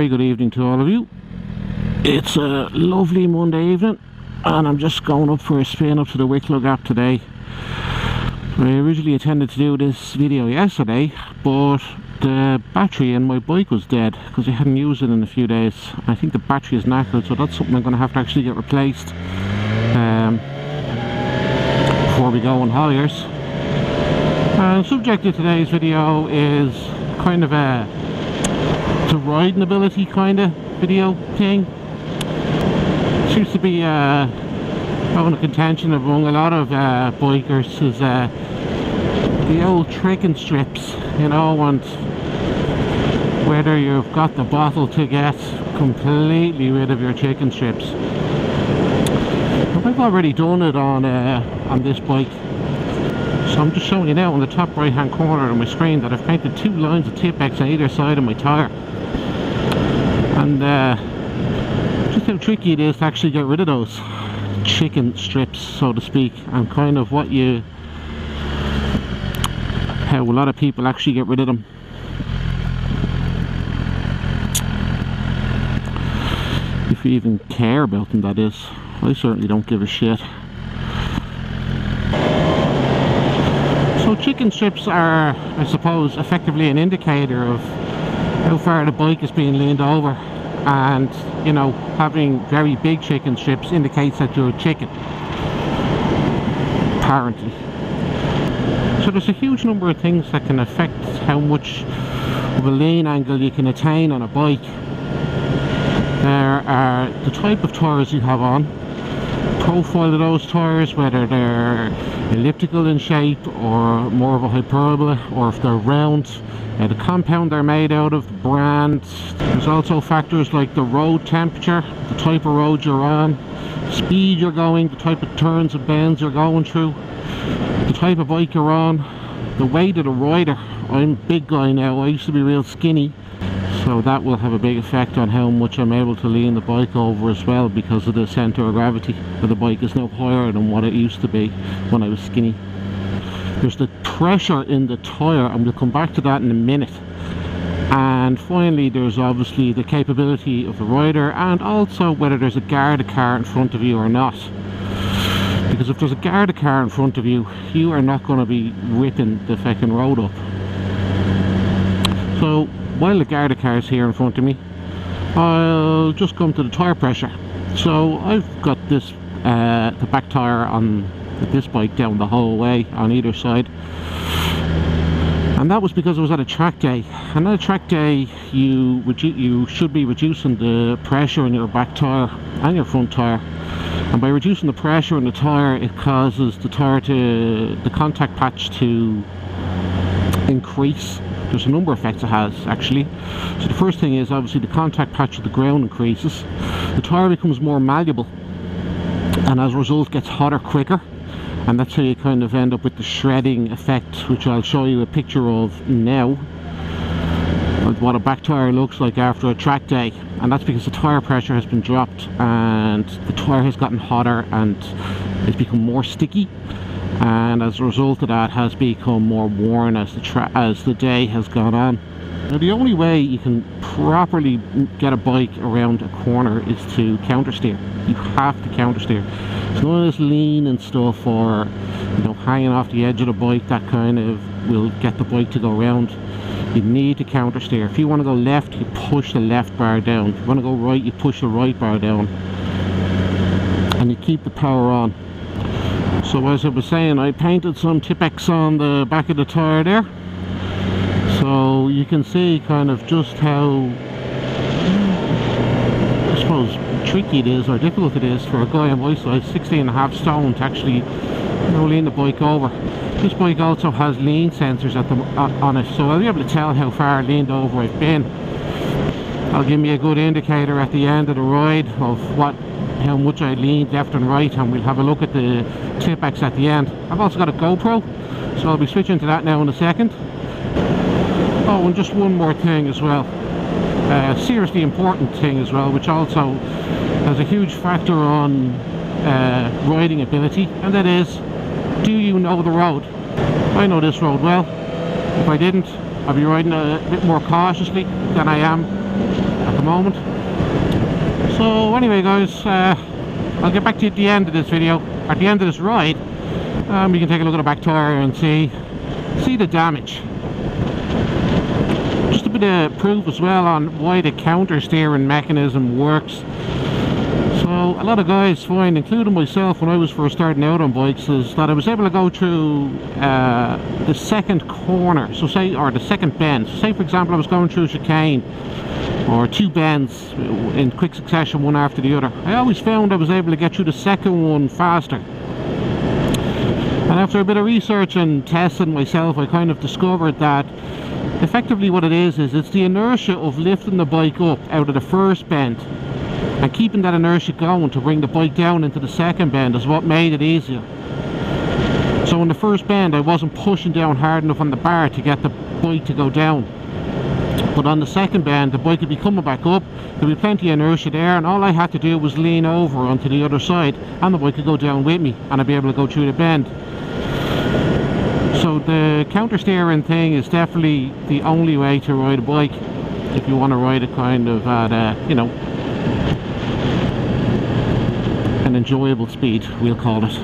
very good evening to all of you. It's a lovely Monday evening and I'm just going up for a spin up to the Wicklow Gap today. I originally intended to do this video yesterday, but the battery in my bike was dead because I hadn't used it in a few days. I think the battery is knackered, so that's something I'm going to have to actually get replaced before we go on hires. And subject of today's video is kind of a riding ability kind of video thing. Seems to be having a contention among a lot of bikers is the old trekking strips, you know, and whether you've got the bottle to get completely rid of your chicken strips. I've already done it on this bike, so I'm just showing you now on the top right hand corner of my screen that I've painted 2 lines of Tipp-Ex on either side of my tyre. And just how tricky it is to actually get rid of those chicken strips, so to speak, and kind of how a lot of people actually get rid of them. If you even care about them, that is. I certainly don't give a shit. So chicken strips are, I suppose, effectively an indicator of how far the bike is being leaned over, and you know, having very big chicken strips indicates that you're a chicken, apparently. So there's a huge number of things that can affect how much of a lean angle you can attain on a bike. There are the type of tyres you have on, profile of those tyres, whether they're elliptical in shape or more of a hyperbola, or if they're round, the compound they're made out of, the brand. There's also factors like the road temperature, the type of road you're on, the speed you're going, the type of turns and bends you're going through, the type of bike you're on, the weight of the rider. I'm a big guy now, I used to be real skinny, so that will have a big effect on how much I'm able to lean the bike over as well, because of the centre of gravity of the bike is now higher than what it used to be when I was skinny. There's the pressure in the tyre, and we'll come back to that in a minute. And finally, there's obviously the capability of the rider, and also whether there's a guarded car in front of you or not. Because if there's a guarded car in front of you, you are not going to be ripping the fucking road up. So while the guarded car is here in front of me, I'll just come to the tyre pressure. So I've got this the back tyre on this bike down the whole way on either side, and that was because I was at a track day, and at a track day you should be reducing the pressure in your back tyre and your front tyre, and by reducing the pressure in the tyre, it causes the contact patch to increase. There's a number of effects it has actually. So the first thing is obviously the contact patch with the ground increases, the tyre becomes more malleable, and as a result gets hotter quicker, and that's how you kind of end up with the shredding effect, which I'll show you a picture of now, of what a back tyre looks like after a track day. And that's because the tyre pressure has been dropped and the tyre has gotten hotter and it's become more sticky, and as a result of that has become more worn as the day has gone on. Now the only way you can properly get a bike around a corner is to counter steer. You have to counter steer. It's none of this lean and stuff, or you know, hanging off the edge of the bike that kind of will get the bike to go around. You need to counter steer. If you want to go left, you push the left bar down. If you want to go right, you push the right bar down, and you keep the power on. So as I was saying, I painted some Tipp-Ex on the back of the tyre there, so you can see kind of just how, I suppose, tricky it is, or difficult it is for a guy on my size, 16.5 stone, to actually, you know, lean the bike over. This bike also has lean sensors on it, so I'll be able to tell how far leaned over I've been. I'll give me a good indicator at the end of the ride of how much I leaned left and right, and we'll have a look at the Tipp-Ex at the end. I've also got a GoPro, so I'll be switching to that now in a second. Oh, and just one more thing as well, a seriously important thing as well, which also has a huge factor on riding ability, and that is, do you know the road? I know this road well. If I didn't, I'd be riding a bit more cautiously than I am at the moment. So anyway guys, I'll get back to you at the end of this video, at the end of this ride. You can take a look at the back tyre and see the damage. Just a bit of proof as well on why the counter steering mechanism works. So a lot of guys find, including myself when I was first starting out on bikes, is that I was able to go through the second corner, so say, or the second bend. So say for example I was going through a chicane or two bends in quick succession, one after the other. I always found I was able to get through the second one faster. And after a bit of research and testing myself, I kind of discovered that effectively what it is it's the inertia of lifting the bike up out of the first bend and keeping that inertia going to bring the bike down into the second bend is what made it easier. So in the first bend I wasn't pushing down hard enough on the bar to get the bike to go down. But on the second bend the bike would be coming back up, there'd be plenty of inertia there, and all I had to do was lean over onto the other side and the bike could go down with me and I'd be able to go through the bend. So the counter steering thing is definitely the only way to ride a bike if you want to ride it kind of at you know, an enjoyable speed, we'll call it.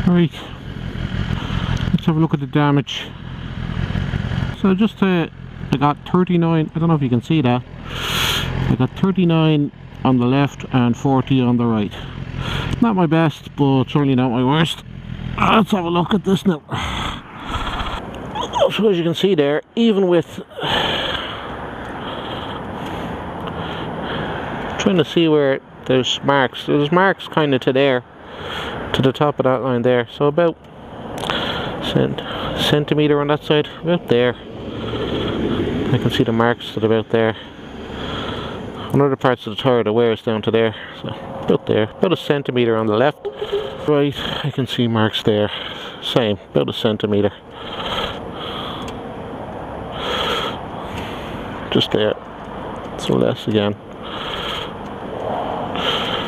Right, let's have a look at the damage. So just I got 39, I don't know if you can see that, I got 39 on the left and 40 on the right. Not my best, but certainly not my worst. Let's have a look at this now. So as you can see there, even with trying to see where there's marks kind of to there, to the top of that line there, so about centimetre on that side, about there. I can see the marks at about there. On other parts of the tyre the wear is down to there, so about there, about a centimetre on the left. Right, I can see marks there, same, about a centimetre. Just there, so less again.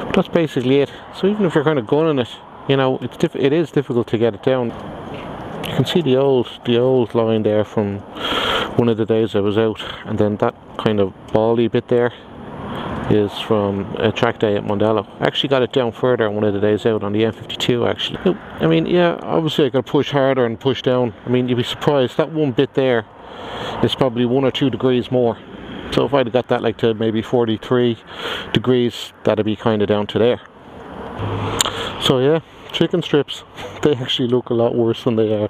But that's basically it. So even if you're kind of gunning it, you know, it is difficult to get it down. You can see the old line there from one of the days I was out, and then that kind of bally bit there is from a track day at Mondello. I actually got it down further on one of the days out on the M52 actually. I mean, yeah, obviously I could push harder and push down. I mean, you'd be surprised, that one bit there is probably 1 or 2 degrees more. So if I'd got that like to maybe 43 degrees, that'd be kind of down to there. So yeah, chicken strips, they actually look a lot worse than they are.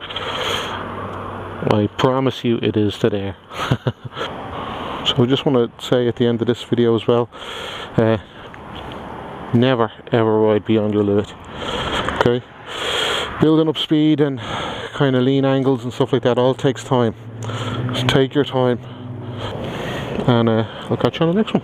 I promise you it is to there. So I just want to say at the end of this video as well, never ever ride beyond your limit. Okay, building up speed and kind of lean angles and stuff like that all takes time. Just take your time, and I'll catch you on the next one.